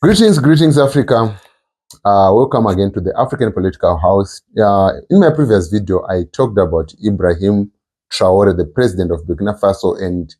Greetings, Africa. Welcome again to the African Political House. In my previous video, I talked about Ibrahim Traore, the president of Burkina Faso, and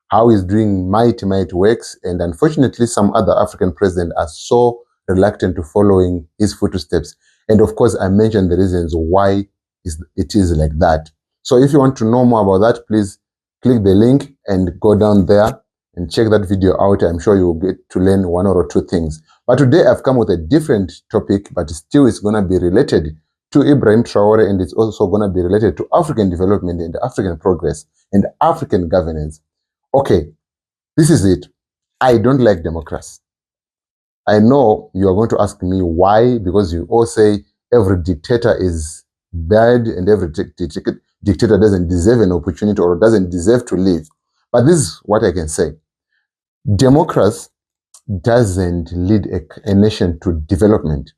how he's doing mighty works. And unfortunately, some other African presidents are so reluctant to following his footsteps. And of course, I mentioned the reasons why it is like that. So if you want to know more about that, please click the link and go down there and check that video out. I'm sure you will get to learn one or two things. But today I've come with a different topic, but still it's going to be related to Ibrahim Traore, and it's also going to be related to African development and African progress and African governance. Okay, this is it. I don't like democracy. I know you are going to ask me why, because you all say every dictator is bad and every dictator doesn't deserve an opportunity or doesn't deserve to live. But this is what I can say. Democracy doesn't lead a nation to development.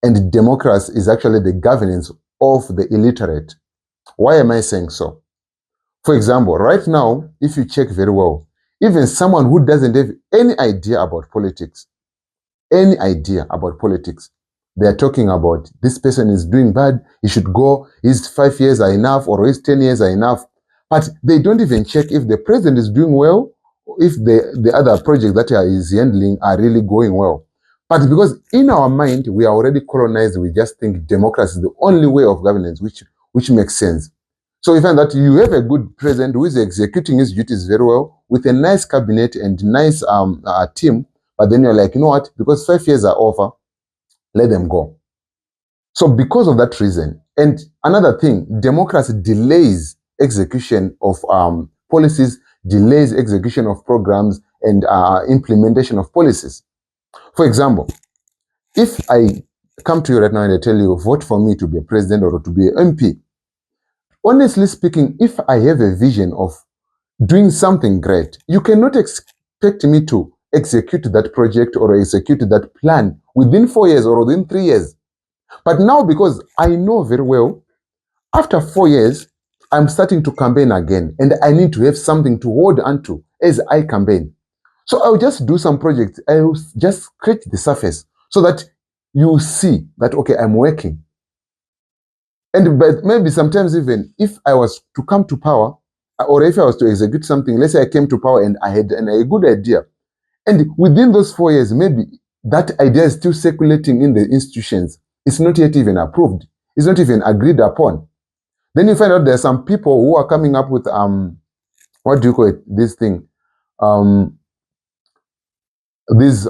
And democracy is actually the governance of the illiterate. Why am I saying so? For example, right now, if you check very well, even someone who doesn't have any idea about politics, they are talking about this person is doing bad, he should go, his 5 years are enough, or his 10 years are enough. But they don't even check if the president is doing well, if the other projects that he is handling are really going well. But because in our mind, we are already colonized, we just think democracy is the only way of governance, which makes sense. So we find that you have a good president who is executing his duties very well with a nice cabinet and nice team, but then you're like, you know what, because 5 years are over, let them go. So because of that reason, and another thing, democracy delays execution of policies, delays execution of programs and implementation of policies. For example, if I come to you right now and I tell you, vote for me to be a president or to be an MP, honestly speaking, if I have a vision of doing something great, you cannot expect me to execute that project or execute that plan within 4 years or within 3 years. But now, because I know very well, after 4 years, I'm starting to campaign again, and I need to have something to hold on to as I campaign. So I'll just do some projects. I'll just scratch the surface so that you see that, okay, I'm working. But maybe sometimes even if I was to come to power, or if I was to execute something, let's say I came to power and I had a good idea, and within those 4 years, maybe that idea is still circulating in the institutions. It's not yet even approved. It's not even agreed upon. Then you find out there are some people who are coming up with what do you call it? This thing, these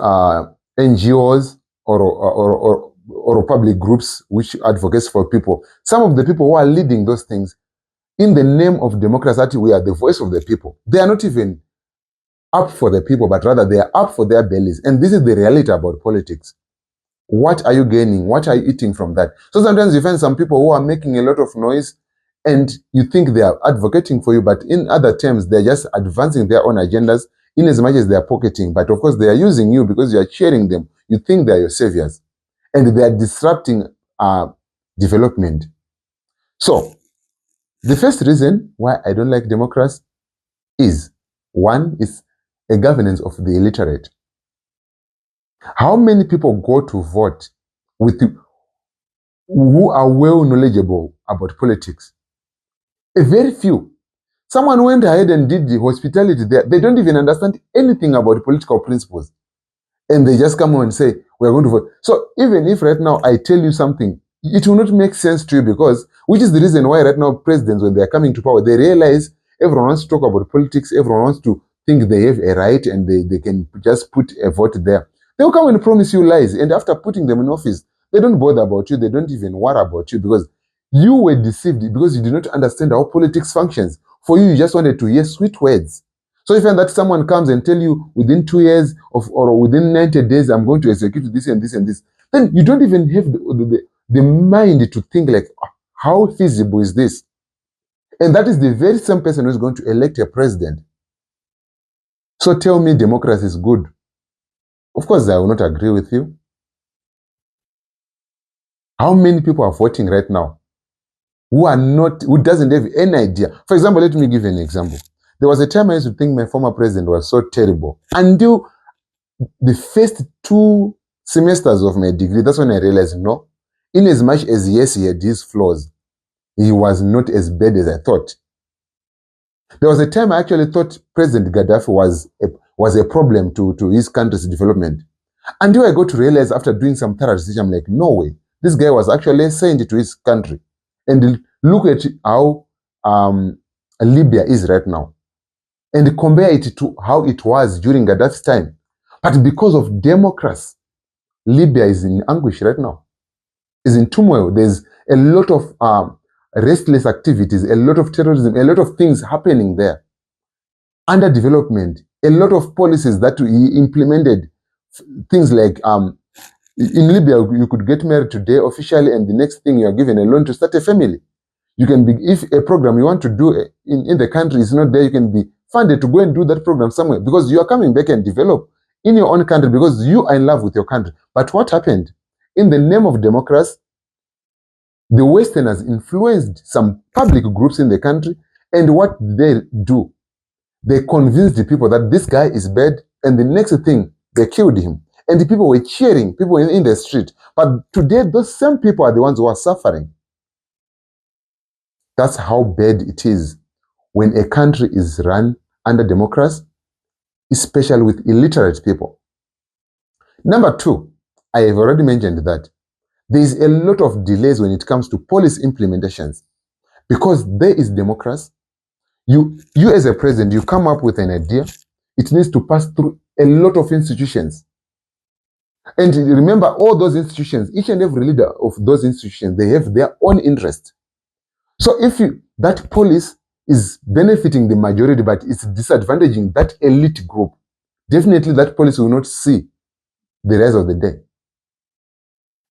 NGOs or public groups which advocates for people. Some of the people who are leading those things, in the name of democracy, we are the voice of the people. They are not even up for the people, but rather they are up for their bellies. And this is the reality about politics. What are you gaining? What are you eating from that? So sometimes you find some people who are making a lot of noise and you think they are advocating for you, but in other terms, they're just advancing their own agendas in as much as they are pocketing. But of course, they are using you because you are cheering them. You think they are your saviors. And they are disrupting development. So, the first reason why I don't like democracy is, one, is a governance of the illiterate. How many people go to vote with who are well knowledgeable about politics? A very few. Someone went ahead and did the hospitality there. They don't even understand anything about political principles. And they just come on and say, we're going to vote. So even if right now I tell you something, it will not make sense to you, because, which is the reason why right now presidents, when they're coming to power, they realize everyone wants to talk about politics, everyone wants to think they have a right and they can just put a vote there. They'll come and promise you lies, and after putting them in office, they don't bother about you, they don't even worry about you, because you were deceived, because you did not understand how politics functions. For you, you just wanted to hear sweet words. So if that someone comes and tell you within 2 years or within 90 days, I'm going to execute this and this and this, then you don't even have the mind to think like, how feasible is this? And that is the very same person who is going to elect a president. So tell me democracy is good. Of course, I will not agree with you. How many people are voting right now who doesn't have any idea? For example, let me give you an example. There was a time I used to think my former president was so terrible, until the first 2 semesters of my degree, that's when I realized, no, in as much as yes, he had his flaws, he was not as bad as I thought. There was a time I actually thought President Gaddafi was a problem to his country's development. Until I got to realize after doing some thorough research, I'm like, no way. This guy was actually a saint to his country. And look at how Libya is right now. And compare it to how it was during Gaddafi's time. But because of democracy, Libya is in anguish right now. Is in turmoil. There's a lot of restless activities, a lot of terrorism, a lot of things happening there. Underdevelopment, a lot of policies that he implemented, things like in Libya, you could get married today officially, and the next thing you are given a loan to start a family. You can be, if a program you want to do in the country is not there, you can be funded to go and do that program somewhere because you are coming back and develop in your own country because you are in love with your country. But what happened? In the name of democracy, the Westerners influenced some public groups in the country, and what they do, they convinced the people that this guy is bad, and the next thing, they killed him. And the people were cheering, people in the street. But today, those same people are the ones who are suffering. That's how bad it is when a country is run under democracy, especially with illiterate people. Number 2, I have already mentioned that there is a lot of delays when it comes to policy implementations. Because there is democracy, you as a president, you come up with an idea, it needs to pass through a lot of institutions. And remember, all those institutions, each and every leader of those institutions, they have their own interest. So if that policy is benefiting the majority, but it's disadvantaging that elite group, definitely that policy will not see the rise of the day.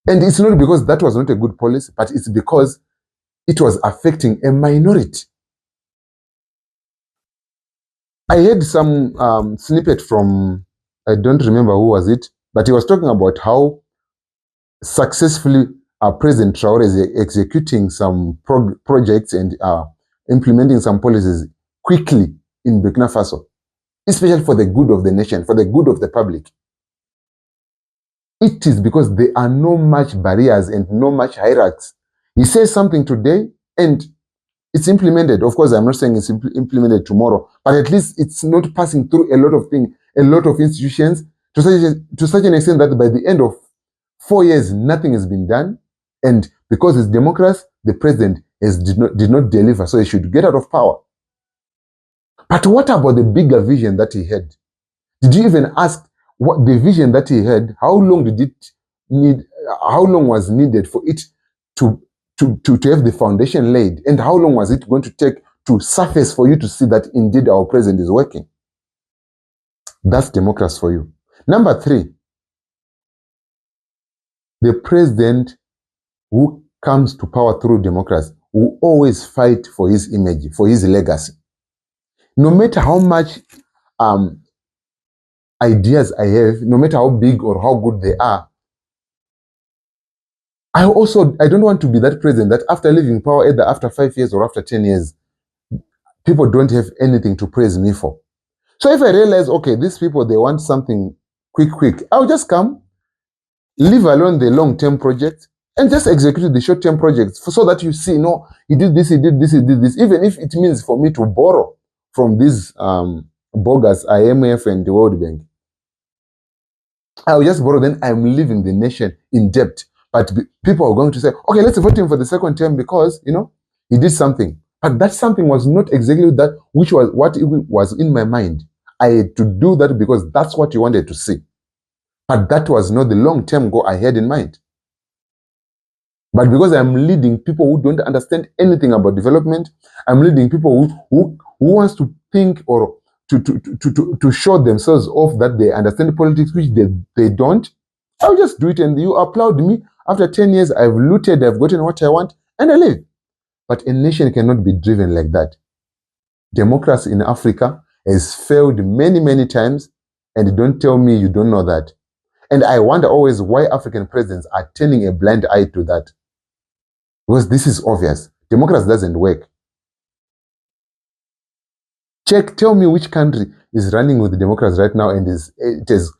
And it's not because that was not a good policy, but it's because it was affecting a minority. I heard some snippet from, I don't remember who was it, but he was talking about how successfully President Traore is executing some projects and implementing some policies quickly in Burkina Faso, especially for the good of the nation, for the good of the public. It is because there are no much barriers and no much hierarchies. He says something today and it's implemented. Of course, I'm not saying it's implemented tomorrow, but at least it's not passing through a lot of things, a lot of institutions, to such an extent that by the end of 4 years, nothing has been done. And because it's democracy, the president did not deliver, so he should get out of power. But what about the bigger vision that he had? Did you even ask what the vision that he had? How long did it need? How long was needed for it to have the foundation laid? And how long was it going to take to surface for you to see that indeed our president is working? That's democracy for you. Number 3, the president who comes to power through democracy will always fight for his image, for his legacy. No matter how much ideas I have, no matter how big or how good they are, I don't want to be that president that after leaving power, either after 5 years or after 10 years, people don't have anything to praise me for. So if I realize, okay, these people, they want something quick, I'll just come, leave alone the long-term project, and just execute the short-term projects so that you see, no, he did this, even if it means for me to borrow from these bogus IMF and the World Bank. I'll just borrow, then I'm leaving the nation in debt. But people are going to say, okay, let's vote him for the second term because, he did something. But that something was not exactly that, which was what it was in my mind. I had to do that because that's what you wanted to see. But that was not the long-term goal I had in mind. But because I'm leading people who don't understand anything about development, I'm leading people who wants to think or to show themselves off that they understand politics, which they don't, I'll just do it and you applaud me. After 10 years, I've looted, I've gotten what I want, and I leave. But a nation cannot be driven like that. Democracy in Africa has failed many times, and don't tell me you don't know that. And I wonder always why African presidents are turning a blind eye to that. Because this is obvious. Democracy doesn't work. Tell me which country is running with democracy right now and it has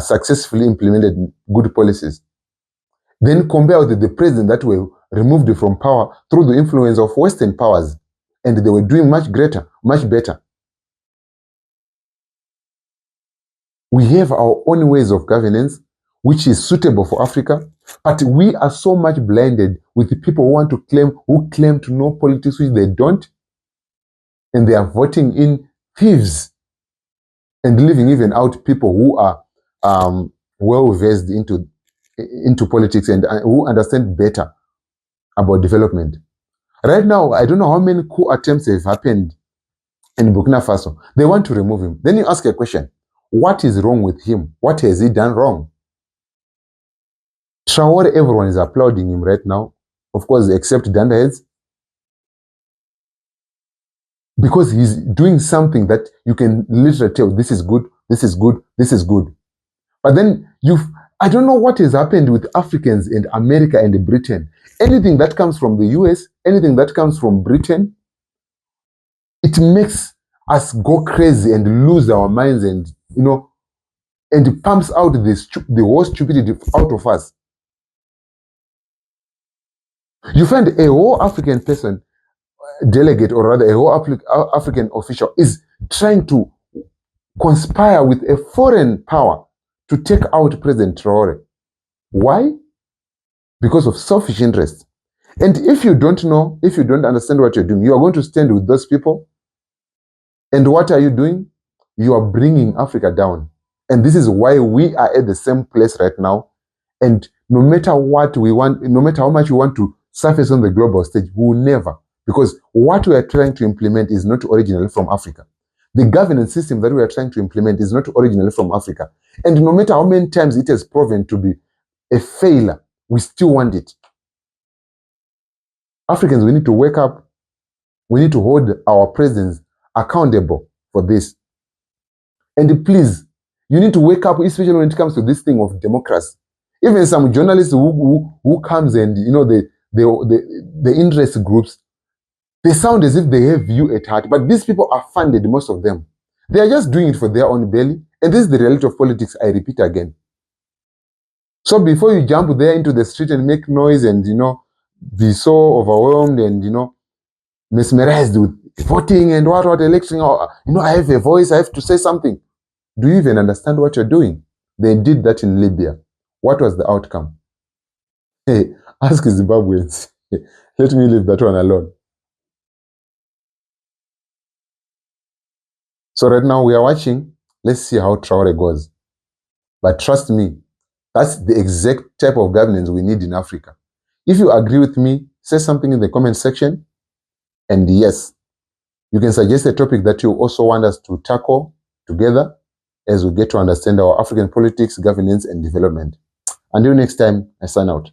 successfully implemented good policies. Then compare with the president that were removed from power through the influence of Western powers, and they were doing much greater, much better. We have our own ways of governance, which is suitable for Africa, but we are so much blinded with the people who claim to know politics, which they don't, and they are voting in thieves and leaving even out people who are well versed into politics and who understand better about development. Right now, I don't know how many coup attempts have happened in Burkina Faso. They want to remove him. Then you ask a question, what is wrong with him? What has he done wrong? Traore, everyone is applauding him right now, of course, except Dandaheads, because he's doing something that you can literally tell, this is good, this is good, this is good. But then I don't know what has happened with Africans and America and Britain. Anything that comes from the US, anything that comes from Britain, it makes us go crazy and lose our minds, and and it pumps out the whole stupidity out of us. You find a whole African person, delegate, or rather a whole African official, is trying to conspire with a foreign power to take out President Traore. Why? Because of selfish interest. And if you don't know, if you don't understand what you're doing, you are going to stand with those people. And what are you doing? You are bringing Africa down. And this is why we are at the same place right now. And no matter what we want, no matter how much we want to surface on the global stage, we will never. Because what we are trying to implement is not originally from Africa. The governance system that we are trying to implement is not originally from Africa. And no matter how many times it has proven to be a failure, we still want it. Africans, we need to wake up. We need to hold our presidents accountable for this. And please, you need to wake up, especially when it comes to this thing of democracy. Even some journalists who comes and, the interest groups, they sound as if they have you at heart. But these people are funded, most of them. They are just doing it for their own belly. And this is the reality of politics, I repeat again. So before you jump there into the street and make noise and, be so overwhelmed and, mesmerized with voting and what election, I have a voice, I have to say something. Do you even understand what you're doing? They did that in Libya. What was the outcome? Hey, ask Zimbabweans. Let me leave that one alone. So right now we are watching. Let's see how Traore goes. But trust me, that's the exact type of governance we need in Africa. If you agree with me, say something in the comment section. And yes, you can suggest a topic that you also want us to tackle together as we get to understand our African politics, governance, and development. Until next time, I sign out.